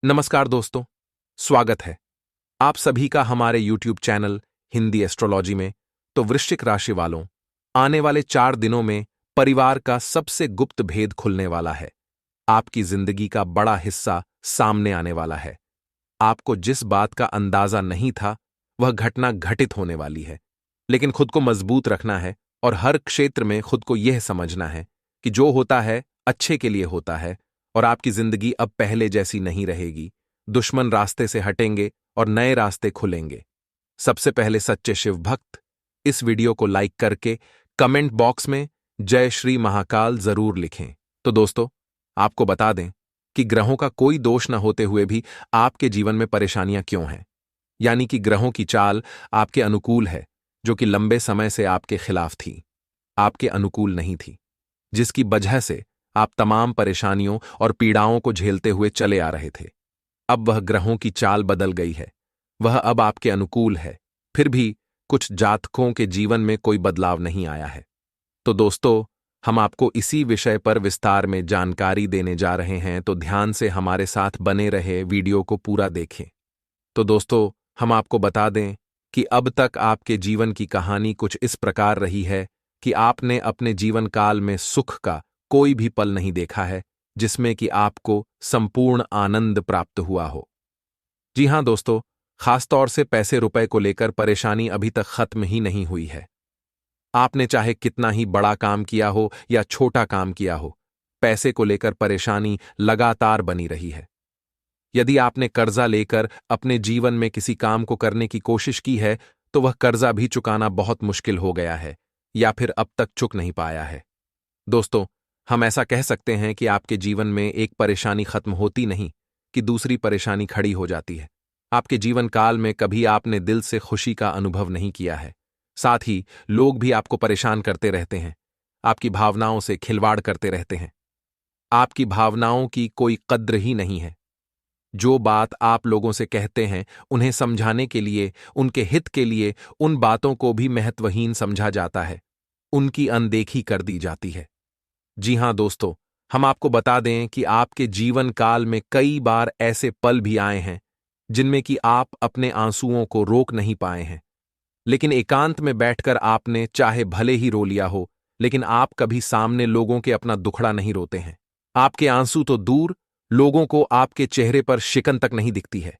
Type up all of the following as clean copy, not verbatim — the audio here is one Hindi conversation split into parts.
नमस्कार दोस्तों, स्वागत है आप सभी का हमारे YouTube चैनल हिंदी एस्ट्रोलॉजी में। तो वृश्चिक राशि वालों, आने वाले 4 दिनों में परिवार का सबसे गुप्त भेद खुलने वाला है। आपकी जिंदगी का बड़ा हिस्सा सामने आने वाला है। आपको जिस बात का अंदाजा नहीं था, वह घटना घटित होने वाली है। लेकिन खुद को मजबूत रखना है और हर क्षेत्र में खुद को यह समझना है कि जो होता है अच्छे के लिए होता है और आपकी जिंदगी अब पहले जैसी नहीं रहेगी। दुश्मन रास्ते से हटेंगे और नए रास्ते खुलेंगे। सबसे पहले सच्चे शिव भक्त इस वीडियो को लाइक करके कमेंट बॉक्स में जय श्री महाकाल जरूर लिखें। तो दोस्तों, आपको बता दें कि ग्रहों का कोई दोष न होते हुए भी आपके जीवन में परेशानियां क्यों हैं। यानी कि ग्रहों की चाल आपके अनुकूल है, जो कि लंबे समय से आपके खिलाफ थी, आपके अनुकूल नहीं थी, जिसकी वजह से आप तमाम परेशानियों और पीड़ाओं को झेलते हुए चले आ रहे थे। अब वह ग्रहों की चाल बदल गई है, वह अब आपके अनुकूल है। फिर भी कुछ जातकों के जीवन में कोई बदलाव नहीं आया है। तो दोस्तों, हम आपको इसी विषय पर विस्तार में जानकारी देने जा रहे हैं, तो ध्यान से हमारे साथ बने रहे, वीडियो को पूरा देखें। तो दोस्तों, हम आपको बता दें कि अब तक आपके जीवन की कहानी कुछ इस प्रकार रही है कि आपने अपने जीवन काल में सुख का कोई भी पल नहीं देखा है जिसमें कि आपको संपूर्ण आनंद प्राप्त हुआ हो। जी हां दोस्तों, खासतौर से पैसे रुपए को लेकर परेशानी अभी तक खत्म ही नहीं हुई है। आपने चाहे कितना ही बड़ा काम किया हो या छोटा काम किया हो, पैसे को लेकर परेशानी लगातार बनी रही है। यदि आपने कर्जा लेकर अपने जीवन में किसी काम को करने की कोशिश की है, तो वह कर्जा भी चुकाना बहुत मुश्किल हो गया है या फिर अब तक चुक नहीं पाया है। दोस्तों, हम ऐसा कह सकते हैं कि आपके जीवन में एक परेशानी खत्म होती नहीं कि दूसरी परेशानी खड़ी हो जाती है। आपके जीवन काल में कभी आपने दिल से खुशी का अनुभव नहीं किया है। साथ ही लोग भी आपको परेशान करते रहते हैं, आपकी भावनाओं से खिलवाड़ करते रहते हैं। आपकी भावनाओं की कोई कद्र ही नहीं है। जो बात आप लोगों से कहते हैं, उन्हें समझाने के लिए, उनके हित के लिए, उन बातों को भी महत्वहीन समझा जाता है, उनकी अनदेखी कर दी जाती है। जी हां दोस्तों, हम आपको बता दें कि आपके जीवन काल में कई बार ऐसे पल भी आए हैं जिनमें कि आप अपने आंसुओं को रोक नहीं पाए हैं। लेकिन एकांत में बैठकर आपने चाहे भले ही रो लिया हो, लेकिन आप कभी सामने लोगों के अपना दुखड़ा नहीं रोते हैं। आपके आंसू तो दूर, लोगों को आपके चेहरे पर शिकन तक नहीं दिखती है।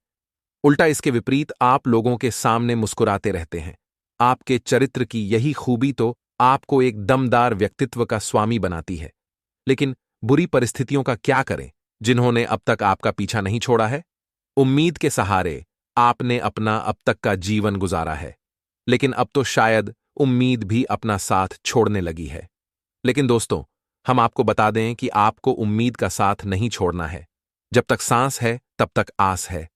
उल्टा इसके विपरीत आप लोगों के सामने मुस्कुराते रहते हैं। आपके चरित्र की यही खूबी तो आपको एक दमदार व्यक्तित्व का स्वामी बनाती है। लेकिन बुरी परिस्थितियों का क्या करें, जिन्होंने अब तक आपका पीछा नहीं छोड़ा है। उम्मीद के सहारे आपने अपना अब तक का जीवन गुजारा है, लेकिन अब तो शायद उम्मीद भी अपना साथ छोड़ने लगी है। लेकिन दोस्तों, हम आपको बता दें कि आपको उम्मीद का साथ नहीं छोड़ना है। जब तक सांस है, तब तक आस है।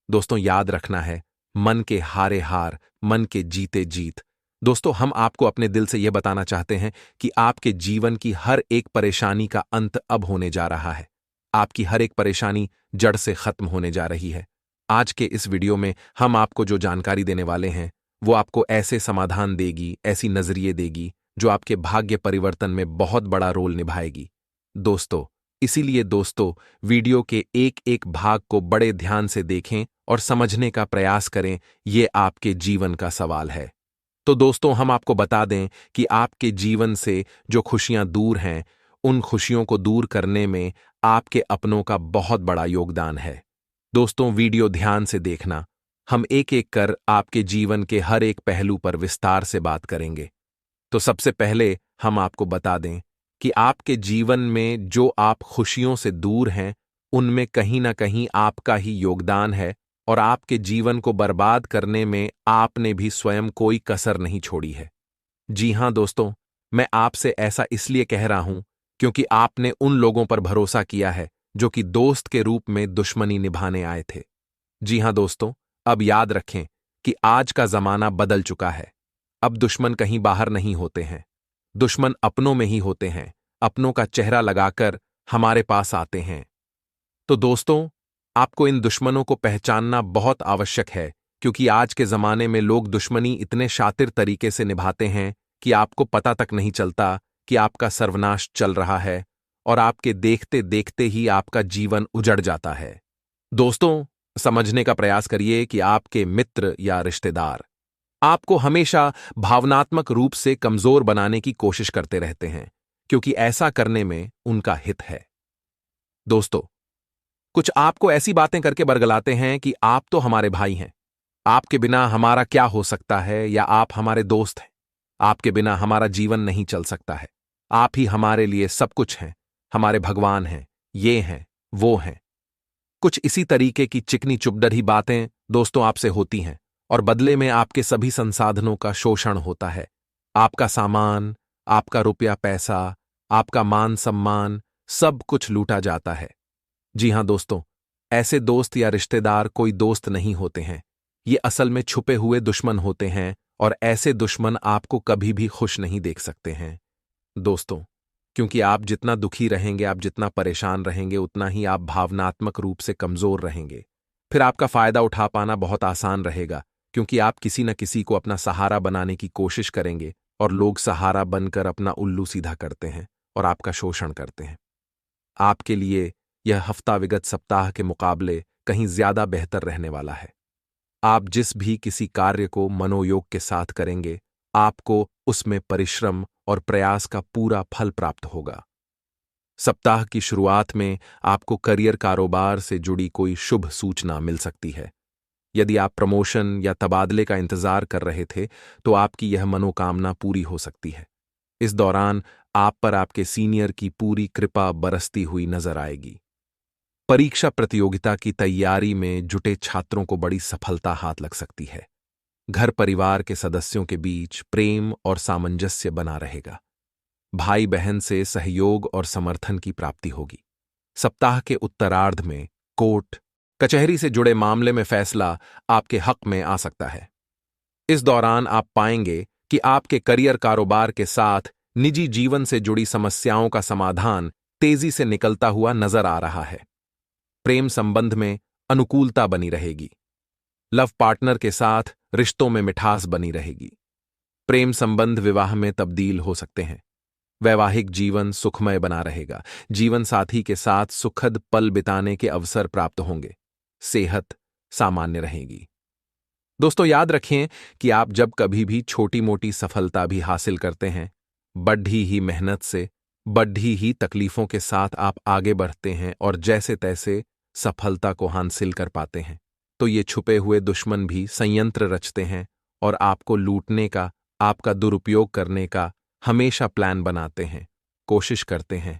दोस्तों, याद रखना है, मन के हारे हार, मन के जीते जीत। दोस्तों, हम आपको अपने दिल से यह बताना चाहते हैं कि आपके जीवन की हर एक परेशानी का अंत अब होने जा रहा है। आपकी हर एक परेशानी जड़ से खत्म होने जा रही है। आज के इस वीडियो में हम आपको जो जानकारी देने वाले हैं, वो आपको ऐसे समाधान देगी, ऐसी नजरिए देगी, जो आपके भाग्य परिवर्तन में बहुत बड़ा रोल निभाएगी। दोस्तों, इसीलिए दोस्तों, वीडियो के एक एक भाग को बड़े ध्यान से देखें और समझने का प्रयास करें। ये आपके जीवन का सवाल है। तो दोस्तों, हम आपको बता दें कि आपके जीवन से जो खुशियां दूर हैं, उन खुशियों को दूर करने में आपके अपनों का बहुत बड़ा योगदान है। दोस्तों, वीडियो ध्यान से देखना। हम एक एक कर आपके जीवन के हर एक पहलू पर विस्तार से बात करेंगे। तो सबसे पहले हम आपको बता दें कि आपके जीवन में जो आप खुशियों से दूर हैं, उनमें कहीं ना कहीं आपका ही योगदान है और आपके जीवन को बर्बाद करने में आपने भी स्वयं कोई कसर नहीं छोड़ी है। जी हां दोस्तों, मैं आपसे ऐसा इसलिए कह रहा हूं क्योंकि आपने उन लोगों पर भरोसा किया है जो कि दोस्त के रूप में दुश्मनी निभाने आए थे। जी हां दोस्तों, अब याद रखें कि आज का जमाना बदल चुका है। अब दुश्मन कहीं बाहर नहीं होते हैं, दुश्मन अपनों में ही होते हैं। अपनों का चेहरा लगाकर हमारे पास आते हैं। तो दोस्तों, आपको इन दुश्मनों को पहचानना बहुत आवश्यक है, क्योंकि आज के जमाने में लोग दुश्मनी इतने शातिर तरीके से निभाते हैं कि आपको पता तक नहीं चलता कि आपका सर्वनाश चल रहा है और आपके देखते देखते ही आपका जीवन उजड़ जाता है। दोस्तों, समझने का प्रयास करिए कि आपके मित्र या रिश्तेदार आपको हमेशा भावनात्मक रूप से कमजोर बनाने की कोशिश करते रहते हैं, क्योंकि ऐसा करने में उनका हित है। दोस्तों, कुछ आपको ऐसी बातें करके बरगलाते हैं कि आप तो हमारे भाई हैं, आपके बिना हमारा क्या हो सकता है, या आप हमारे दोस्त हैं, आपके बिना हमारा जीवन नहीं चल सकता है, आप ही हमारे लिए सब कुछ हैं, हमारे भगवान हैं, ये हैं, वो हैं। कुछ इसी तरीके की चिकनी चुभदरी बातें दोस्तों आपसे होती हैं, और बदले में आपके सभी संसाधनों का शोषण होता है। आपका सामान, आपका रुपया पैसा, आपका मान सम्मान, सब कुछ लूटा जाता है। जी हां दोस्तों, ऐसे दोस्त या रिश्तेदार कोई दोस्त नहीं होते हैं, ये असल में छुपे हुए दुश्मन होते हैं, और ऐसे दुश्मन आपको कभी भी खुश नहीं देख सकते हैं दोस्तों। क्योंकि आप जितना दुखी रहेंगे, आप जितना परेशान रहेंगे, उतना ही आप भावनात्मक रूप से कमजोर रहेंगे। फिर आपका फायदा उठा पाना बहुत आसान रहेगा, क्योंकि आप किसी न किसी को अपना सहारा बनाने की कोशिश करेंगे, और लोग सहारा बनकर अपना उल्लू सीधा करते हैं और आपका शोषण करते हैं। आपके लिए यह हफ्ता विगत सप्ताह के मुकाबले कहीं ज्यादा बेहतर रहने वाला है। आप जिस भी किसी कार्य को मनोयोग के साथ करेंगे, आपको उसमें परिश्रम और प्रयास का पूरा फल प्राप्त होगा। सप्ताह की शुरुआत में आपको करियर कारोबार से जुड़ी कोई शुभ सूचना मिल सकती है। यदि आप प्रमोशन या तबादले का इंतजार कर रहे थे, तो आपकी यह मनोकामना पूरी हो सकती है। इस दौरान आप पर आपके सीनियर की पूरी कृपा बरसती हुई नजर आएगी। परीक्षा प्रतियोगिता की तैयारी में जुटे छात्रों को बड़ी सफलता हाथ लग सकती है। घर परिवार के सदस्यों के बीच प्रेम और सामंजस्य बना रहेगा। भाई बहन से सहयोग और समर्थन की प्राप्ति होगी। सप्ताह के उत्तरार्ध में कोर्ट कचहरी से जुड़े मामले में फैसला आपके हक में आ सकता है। इस दौरान आप पाएंगे कि आपके करियर कारोबार के साथ निजी जीवन से जुड़ी समस्याओं का समाधान तेजी से निकलता हुआ नजर आ रहा है। प्रेम संबंध में अनुकूलता बनी रहेगी। लव पार्टनर के साथ रिश्तों में मिठास बनी रहेगी। प्रेम संबंध विवाह में तब्दील हो सकते हैं। वैवाहिक जीवन सुखमय बना रहेगा। जीवन साथी के साथ सुखद पल बिताने के अवसर प्राप्त होंगे। सेहत सामान्य रहेगी। दोस्तों, याद रखें कि आप जब कभी भी छोटी मोटी सफलता भी हासिल करते हैं, बढ़ी ही मेहनत से, बढ़ी ही तकलीफों के साथ आप आगे बढ़ते हैं और जैसे तैसे सफलता को हासिल कर पाते हैं, तो ये छुपे हुए दुश्मन भी संयंत्र रचते हैं और आपको लूटने का, आपका दुरुपयोग करने का हमेशा प्लान बनाते हैं, कोशिश करते हैं।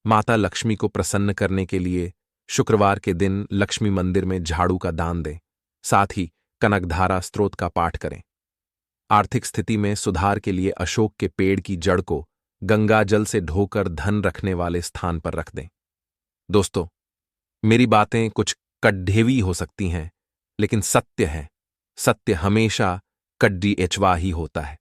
माता लक्ष्मी को प्रसन्न करने के लिए शुक्रवार के दिन लक्ष्मी मंदिर में झाड़ू का दान दें। साथ ही कनकधारा स्तोत्र का पाठ करें। आर्थिक स्थिति में सुधार के लिए अशोक के पेड़ की जड़ को गंगा जल से ढोकर धन रखने वाले स्थान पर रख दें। दोस्तों, मेरी बातें कुछ कड्ढेवी हो सकती हैं, लेकिन सत्य है। सत्य हमेशा कड्डी एचवा ही होता है।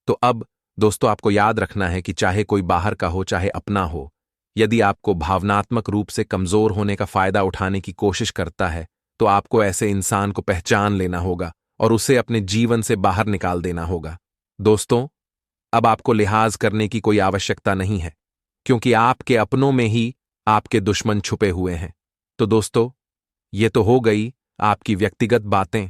तो अब दोस्तों, आपको याद रखना है कि चाहे कोई बाहर का हो चाहे अपना हो, यदि आपको भावनात्मक रूप से कमजोर होने का फायदा उठाने की कोशिश करता है, तो आपको ऐसे इंसान को पहचान लेना होगा और उसे अपने जीवन से बाहर निकाल देना होगा। दोस्तों, अब आपको लिहाज करने की कोई आवश्यकता नहीं है, क्योंकि आपके अपनों में ही आपके दुश्मन छुपे हुए हैं। तो दोस्तों, ये तो हो गई आपकी व्यक्तिगत बातें,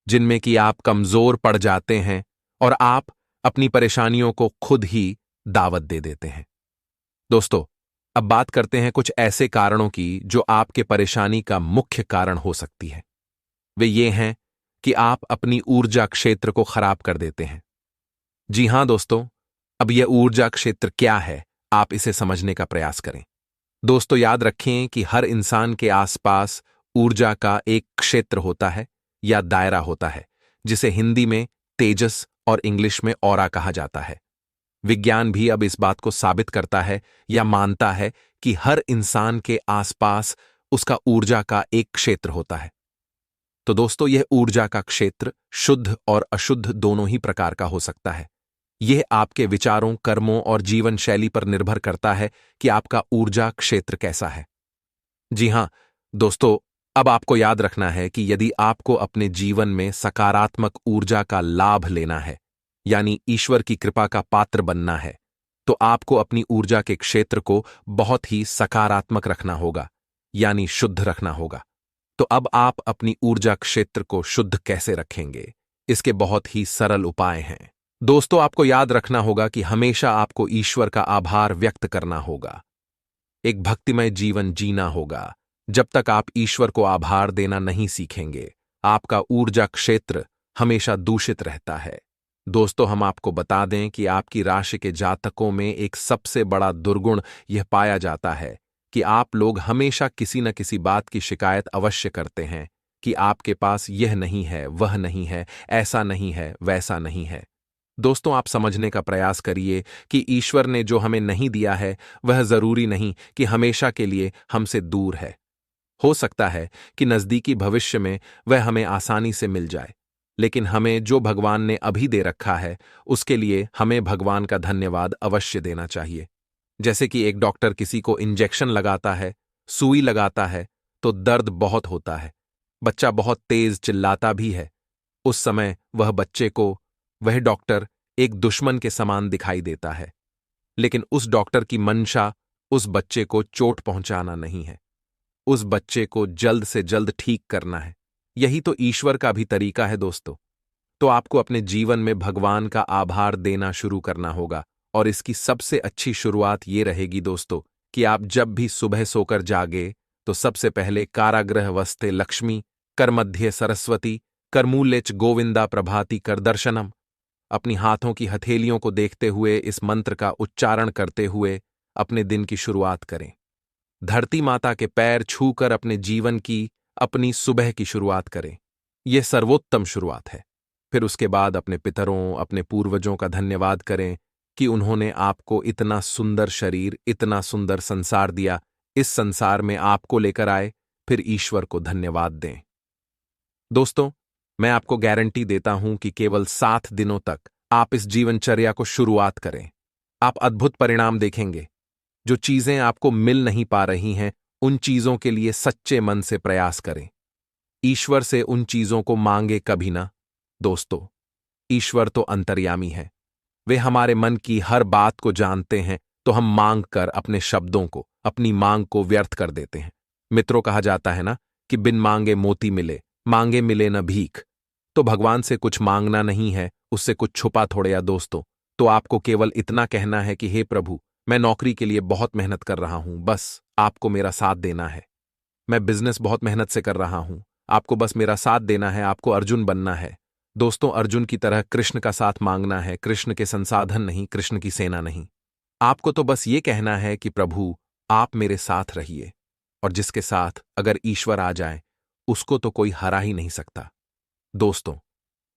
जिनमें कि आप कमजोर पड़ जाते हैं और आप अपनी परेशानियों को खुद ही दावत दे देते हैं। दोस्तों, अब बात करते हैं कुछ ऐसे कारणों की जो आपके परेशानी का मुख्य कारण हो सकती है। वे ये हैं कि आप अपनी ऊर्जा क्षेत्र को खराब कर देते हैं। जी हां दोस्तों, अब यह ऊर्जा क्षेत्र क्या है, आप इसे समझने का प्रयास करें। दोस्तों, याद रखें कि हर इंसान के आसपास ऊर्जा का एक क्षेत्र होता है या दायरा होता है, जिसे हिंदी में तेजस और इंग्लिश में ऑरा कहा जाता है। विज्ञान भी अब इस बात को साबित करता है या मानता है कि हर इंसान के आसपास उसका ऊर्जा का एक क्षेत्र होता है। तो दोस्तों, यह ऊर्जा का क्षेत्र शुद्ध और अशुद्ध दोनों ही प्रकार का हो सकता है। यह आपके विचारों, कर्मों और जीवन शैली पर निर्भर करता है कि आपका ऊर्जा क्षेत्र कैसा है। जी हां दोस्तों, अब आपको याद रखना है कि यदि आपको अपने जीवन में सकारात्मक ऊर्जा का लाभ लेना है, यानी ईश्वर की कृपा का पात्र बनना है, तो आपको अपनी ऊर्जा के क्षेत्र को बहुत ही सकारात्मक रखना होगा, यानी शुद्ध रखना होगा। तो अब आप अपनी ऊर्जा क्षेत्र को शुद्ध कैसे रखेंगे? इसके बहुत ही सरल उपाय हैं। दोस्तों, आपको याद रखना होगा कि हमेशा आपको ईश्वर का आभार व्यक्त करना होगा। एक भक्तिमय जीवन जीना होगा। जब तक आप ईश्वर को आभार देना नहीं सीखेंगे, आपका ऊर्जा क्षेत्र हमेशा दूषित रहता है। दोस्तों, हम आपको बता दें कि आपकी राशि के जातकों में एक सबसे बड़ा दुर्गुण यह पाया जाता है कि आप लोग हमेशा किसी न किसी बात की शिकायत अवश्य करते हैं कि आपके पास यह नहीं है, वह नहीं है, ऐसा नहीं है, वैसा नहीं है। दोस्तों, आप समझने का प्रयास करिए कि ईश्वर ने जो हमें नहीं दिया है वह जरूरी नहीं कि हमेशा के लिए हमसे दूर है। हो सकता है कि नजदीकी भविष्य में वह हमें आसानी से मिल जाए, लेकिन हमें जो भगवान ने अभी दे रखा है उसके लिए हमें भगवान का धन्यवाद अवश्य देना चाहिए। जैसे कि एक डॉक्टर किसी को इंजेक्शन लगाता है, सुई लगाता है, तो दर्द बहुत होता है, बच्चा बहुत तेज चिल्लाता भी है। उस समय वह डॉक्टर एक दुश्मन के समान दिखाई देता है, लेकिन उस डॉक्टर की मंशा उस बच्चे को चोट पहुंचाना नहीं है, उस बच्चे को जल्द से जल्द ठीक करना है। यही तो ईश्वर का भी तरीका है दोस्तों। तो आपको अपने जीवन में भगवान का आभार देना शुरू करना होगा, और इसकी सबसे अच्छी शुरुआत ये रहेगी दोस्तों कि आप जब भी सुबह सोकर जागे तो सबसे पहले कारागृह वस्ते लक्ष्मी, कर मध्य सरस्वती, कर मूल्य च गोविंदा प्रभाति कर दर्शनम, अपनी हाथों की हथेलियों को देखते हुए इस मंत्र का उच्चारण करते हुए अपने दिन की शुरुआत करें। धरती माता के पैर छूकर अपने जीवन की, अपनी सुबह की शुरुआत करें। यह सर्वोत्तम शुरुआत है। फिर उसके बाद अपने पितरों, अपने पूर्वजों का धन्यवाद करें कि उन्होंने आपको इतना सुंदर शरीर, इतना सुंदर संसार दिया, इस संसार में आपको लेकर आए। फिर ईश्वर को धन्यवाद दें। दोस्तों, मैं आपको गारंटी देता हूं कि केवल 7 दिनों तक आप इस जीवनचर्या को शुरुआत करें, आप अद्भुत परिणाम देखेंगे। जो चीजें आपको मिल नहीं पा रही हैं, उन चीजों के लिए सच्चे मन से प्रयास करें। ईश्वर से उन चीजों को मांगे कभी ना। दोस्तों, ईश्वर तो अंतर्यामी है, वे हमारे मन की हर बात को जानते हैं, तो हम मांग कर अपने शब्दों को, अपनी मांग को व्यर्थ कर देते हैं। मित्रों, कहा जाता है ना कि बिन मांगे मोती मिले, मांगे मिले न भीख। तो भगवान से कुछ मांगना नहीं है, उससे कुछ छुपा थोड़े या दोस्तों। तो आपको केवल इतना कहना है कि हे प्रभु, मैं नौकरी के लिए बहुत मेहनत कर रहा हूं, बस आपको मेरा साथ देना है। मैं बिजनेस बहुत मेहनत से कर रहा हूं, आपको बस मेरा साथ देना है, आपको अर्जुन बनना है। दोस्तों, अर्जुन की तरह कृष्ण का साथ मांगना है, कृष्ण के संसाधन नहीं, कृष्ण की सेना नहीं। आपको तो बस ये कहना है कि प्रभु, आप मेरे साथ रहिए, और जिसके साथ अगर ईश्वर आ जाए उसको तो कोई हरा ही नहीं सकता। दोस्तों,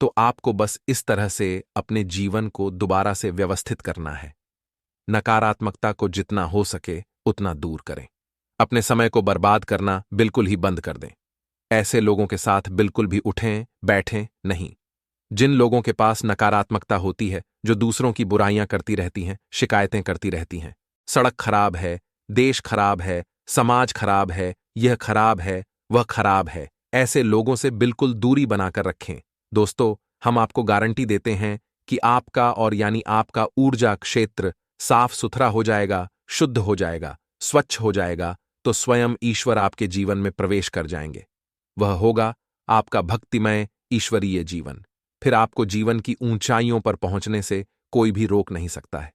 तो आपको बस इस तरह से अपने जीवन को दोबारा से व्यवस्थित करना है। नकारात्मकता को जितना हो सके उतना दूर करें। अपने समय को बर्बाद करना बिल्कुल ही बंद कर दें। ऐसे लोगों के साथ बिल्कुल भी उठें बैठें नहीं। जिन लोगों के पास नकारात्मकता होती है, जो दूसरों की बुराइयां करती रहती हैं, शिकायतें करती रहती हैं, सड़क खराब है, देश खराब है, समाज खराब है, यह खराब है, वह खराब है, ऐसे लोगों से बिल्कुल दूरी बनाकर रखें। दोस्तों, हम आपको गारंटी देते हैं कि आपका और यानी आपका ऊर्जा क्षेत्र साफ सुथरा हो जाएगा, शुद्ध हो जाएगा, स्वच्छ हो जाएगा, तो स्वयं ईश्वर आपके जीवन में प्रवेश कर जाएंगे। वह होगा आपका भक्तिमय ईश्वरीय जीवन। फिर आपको जीवन की ऊंचाइयों पर पहुंचने से कोई भी रोक नहीं सकता है।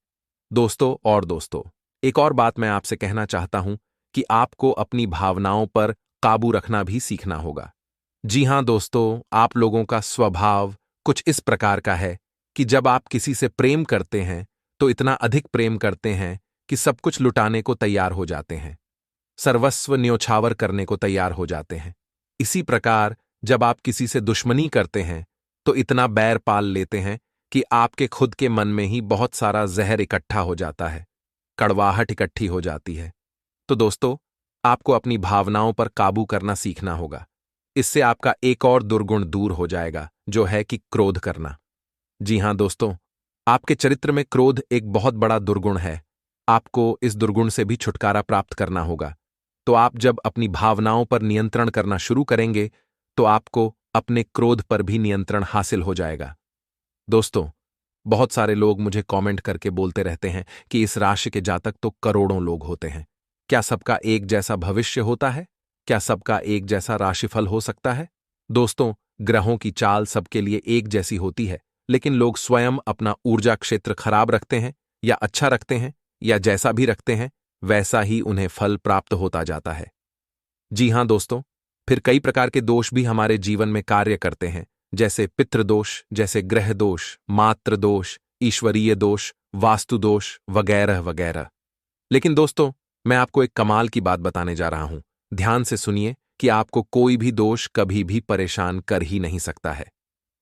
दोस्तों, एक और बात मैं आपसे कहना चाहता हूं कि आपको अपनी भावनाओं पर काबू रखना भी सीखना होगा। जी हां दोस्तों, आप लोगों का स्वभाव कुछ इस प्रकार का है कि जब आप किसी से प्रेम करते हैं तो इतना अधिक प्रेम करते हैं कि सब कुछ लुटाने को तैयार हो जाते हैं, सर्वस्व न्योछावर करने को तैयार हो जाते हैं। इसी प्रकार जब आप किसी से दुश्मनी करते हैं तो इतना बैर पाल लेते हैं कि आपके खुद के मन में ही बहुत सारा जहर इकट्ठा हो जाता है, कड़वाहट इकट्ठी हो जाती है। तो दोस्तों, आपको अपनी भावनाओं पर काबू करना सीखना होगा। इससे आपका एक और दुर्गुण दूर हो जाएगा, जो है कि क्रोध करना। जी हां दोस्तों, आपके चरित्र में क्रोध एक बहुत बड़ा दुर्गुण है। आपको इस दुर्गुण से भी छुटकारा प्राप्त करना होगा। तो आप जब अपनी भावनाओं पर नियंत्रण करना शुरू करेंगे तो आपको अपने क्रोध पर भी नियंत्रण हासिल हो जाएगा। दोस्तों, बहुत सारे लोग मुझे कमेंट करके बोलते रहते हैं कि इस राशि के जातक तो करोड़ों लोग होते हैं, क्या सबका एक जैसा भविष्य होता है? क्या सबका एक जैसा राशिफल हो सकता है? दोस्तों, ग्रहों की चाल सबके लिए एक जैसी होती है, लेकिन लोग स्वयं अपना ऊर्जा क्षेत्र खराब रखते हैं या अच्छा रखते हैं, या जैसा भी रखते हैं वैसा ही उन्हें फल प्राप्त होता जाता है। जी हां दोस्तों, फिर कई प्रकार के दोष भी हमारे जीवन में कार्य करते हैं, जैसे पितृदोष, जैसे ग्रह दोष, मात्र दोष, ईश्वरीय दोष, वास्तु दोष वगैरह वगैरह। लेकिन दोस्तों, मैं आपको एक कमाल की बात बताने जा रहा हूं। ध्यान से सुनिए कि आपको कोई भी दोष कभी भी परेशान कर ही नहीं सकता है।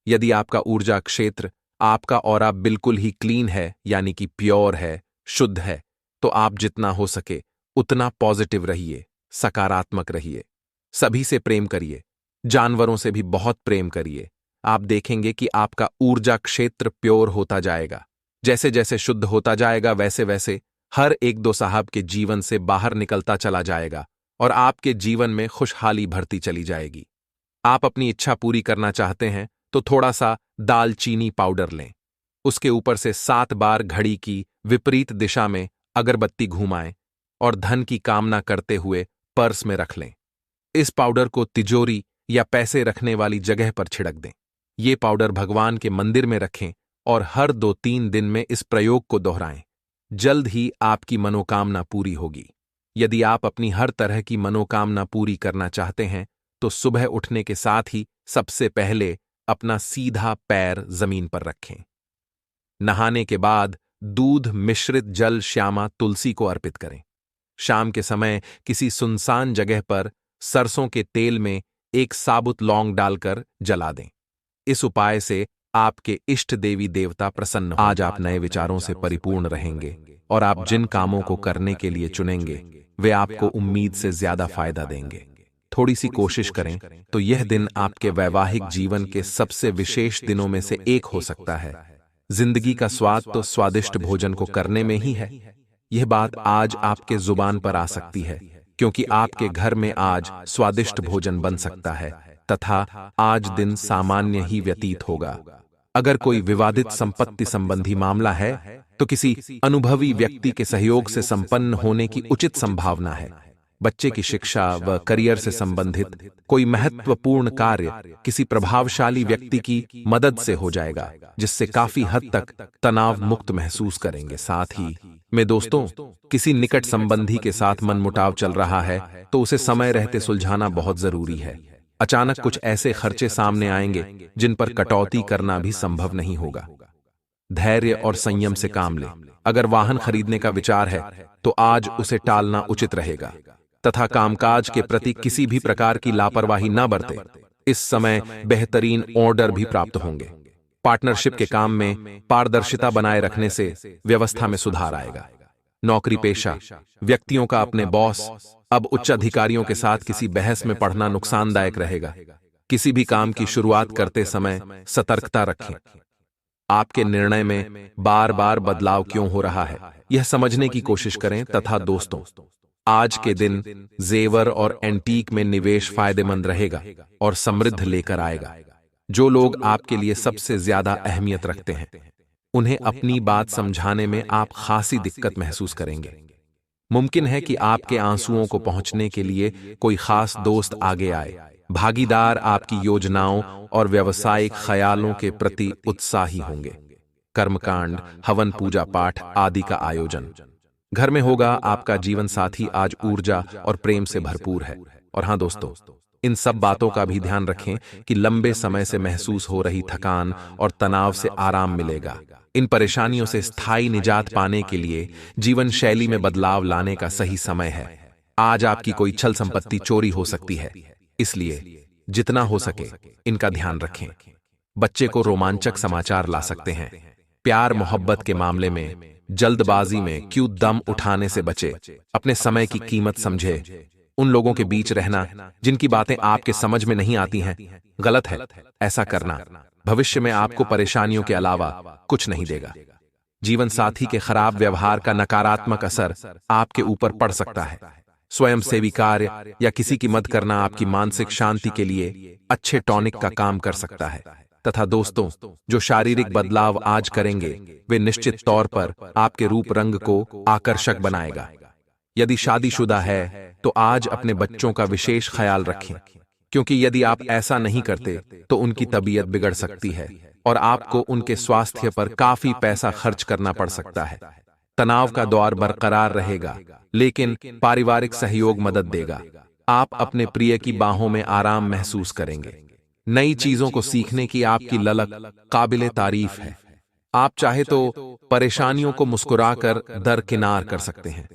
यदि आपका ऊर्जा क्षेत्र, आपका ऑरा बिल्कुल ही क्लीन है, यानी कि प्योर है, शुद्ध है, तो आप जितना हो सके उतना पॉजिटिव रहिए, सकारात्मक रहिए। सभी से प्रेम करिए, जानवरों से भी बहुत प्रेम करिए। आप देखेंगे कि आपका ऊर्जा क्षेत्र प्योर होता जाएगा। जैसे जैसे शुद्ध होता जाएगा वैसे वैसे हर एक दो साहब के जीवन से बाहर निकलता चला जाएगा और आपके जीवन में खुशहाली भरती चली जाएगी। आप अपनी इच्छा पूरी करना चाहते हैं तो थोड़ा सा दालचीनी पाउडर लें, उसके ऊपर से 7 बार घड़ी की विपरीत दिशा में अगरबत्ती घुमाएं और धन की कामना करते हुए पर्स में रख लें। इस पाउडर को तिजोरी या पैसे रखने वाली जगह पर छिड़क दें। ये पाउडर भगवान के मंदिर में रखें और हर 2-3 दिन में इस प्रयोग को दोहराएं। जल्द ही आपकी मनोकामना पूरी होगी। यदि आप अपनी हर तरह की मनोकामना पूरी करना चाहते हैं तो सुबह उठने के साथ ही सबसे पहले अपना सीधा पैर जमीन पर रखें। नहाने के बाद दूध मिश्रित जल श्यामा तुलसी को अर्पित करें। शाम के समय किसी सुनसान जगह पर सरसों के तेल में एक साबुत लौंग डालकर जला दें। इस उपाय से आपके इष्ट देवी देवता प्रसन्न होंगे। आज आप नए विचारों से परिपूर्ण रहेंगे और आप जिन कामों को करने के लिए चुनेंगे वे आपको उम्मीद से ज्यादा फायदा देंगे। थोड़ी सी कोशिश करें तो यह दिन आपके वैवाहिक जीवन के सबसे विशेष दिनों में से एक हो सकता है। जिंदगी का स्वाद तो स्वादिष्ट भोजन को करने में ही है। यह बात आज आपके जुबान पर आ सकती है, क्योंकि आपके घर में आज स्वादिष्ट भोजन बन सकता है तथा आज दिन सामान्य ही व्यतीत होगा। अगर कोई विवादित संपत्ति संबंधी मामला है तो किसी अनुभवी व्यक्ति के सहयोग से संपन्न होने की उचित संभावना है। बच्चे की शिक्षा व करियर से संबंधित कोई महत्वपूर्ण कार्य किसी प्रभावशाली व्यक्ति की मदद से हो जाएगा, जिससे काफी हद तक तनाव मुक्त महसूस करेंगे। साथ ही में दोस्तों, किसी निकट संबंधी के साथ मनमुटाव चल रहा है तो उसे समय रहते सुलझाना बहुत जरूरी है। अचानक कुछ ऐसे खर्चे सामने आएंगे जिन पर कटौती करना भी संभव नहीं होगा। धैर्य और संयम से काम लें। अगर वाहन खरीदने का विचार है तो आज उसे टालना उचित रहेगा तथा कामकाज के प्रति किसी भी प्रकार की लापरवाही न बरतें। इस समय बेहतरीन ऑर्डर भी प्राप्त होंगे। पार्टनरशिप के काम में पारदर्शिता बनाए रखने से व्यवस्था में सुधार आएगा। नौकरी पेशा व्यक्तियों का अपने बॉस अब उच्च अधिकारियों के साथ किसी बहस में पढ़ना नुकसानदायक रहेगा। किसी भी काम की शुरुआत करते समय सतर्कता रखें। आपके निर्णय में बार बार बदलाव क्यों हो रहा है, यह समझने की कोशिश करें। तथा दोस्तों, आज के दिन जेवर और एंटीक में निवेश फायदेमंद रहेगा और समृद्ध लेकर आएगा। जो लोग आपके लिए सबसे ज्यादा अहमियत रखते हैं उन्हें अपनी बात समझाने में आप खासी दिक्कत महसूस करेंगे। मुमकिन है कि आपके आंसुओं को पहुंचने के लिए कोई खास दोस्त आगे आए। भागीदार आपकी योजनाओं और व्यावसायिक ख्यालों के प्रति उत्साही होंगे। कर्मकांड, हवन, पूजा पाठ आदि का आयोजन घर में होगा। आपका जीवन साथी आज ऊर्जा और प्रेम से भरपूर है। और हाँ दोस्तों, इन सब बातों का भी ध्यान रखें कि लंबे समय से महसूस हो रही थकान और तनाव से आराम मिलेगा। इन परेशानियों से स्थायी निजात पाने के लिए जीवन शैली में बदलाव लाने का सही समय है। आज आपकी कोई छल संपत्ति चोरी हो सकती है, इसलिए जितना हो सके इनका ध्यान रखें। बच्चे को रोमांचक समाचार ला सकते हैं। प्यार मोहब्बत के मामले में जल्दबाजी में क्यों दम उठाने से बचे। अपने समय की कीमत समझे। उन लोगों के बीच रहना जिनकी बातें आपके समझ में नहीं आती हैं गलत है। ऐसा करना भविष्य में आपको परेशानियों के अलावा कुछ नहीं देगा। जीवन साथी के खराब व्यवहार का नकारात्मक असर आपके ऊपर पड़ सकता है। स्वयं सेवी कार्य या किसी की मदद करना आपकी मानसिक शांति के लिए अच्छे टॉनिक का काम कर सकता है। तथा दोस्तों, जो शारीरिक बदलाव आज करेंगे वे निश्चित तौर पर आपके रूप रंग को आकर्षक बनाएगा। यदि शादीशुदा है तो आज अपने बच्चों का विशेष ख्याल रखें, क्योंकि यदि आप ऐसा नहीं करते तो उनकी तबीयत बिगड़ सकती है और आपको उनके स्वास्थ्य पर काफी पैसा खर्च करना पड़ सकता है। तनाव का दौर बरकरार रहेगा, लेकिन पारिवारिक सहयोग मदद देगा। आप अपने प्रिय की बाहों में आराम महसूस करेंगे। नई चीजों को सीखने की आपकी ललक काबिले तारीफ है। आप चाहे तो परेशानियों को मुस्कुराकर दरकिनार कर सकते हैं।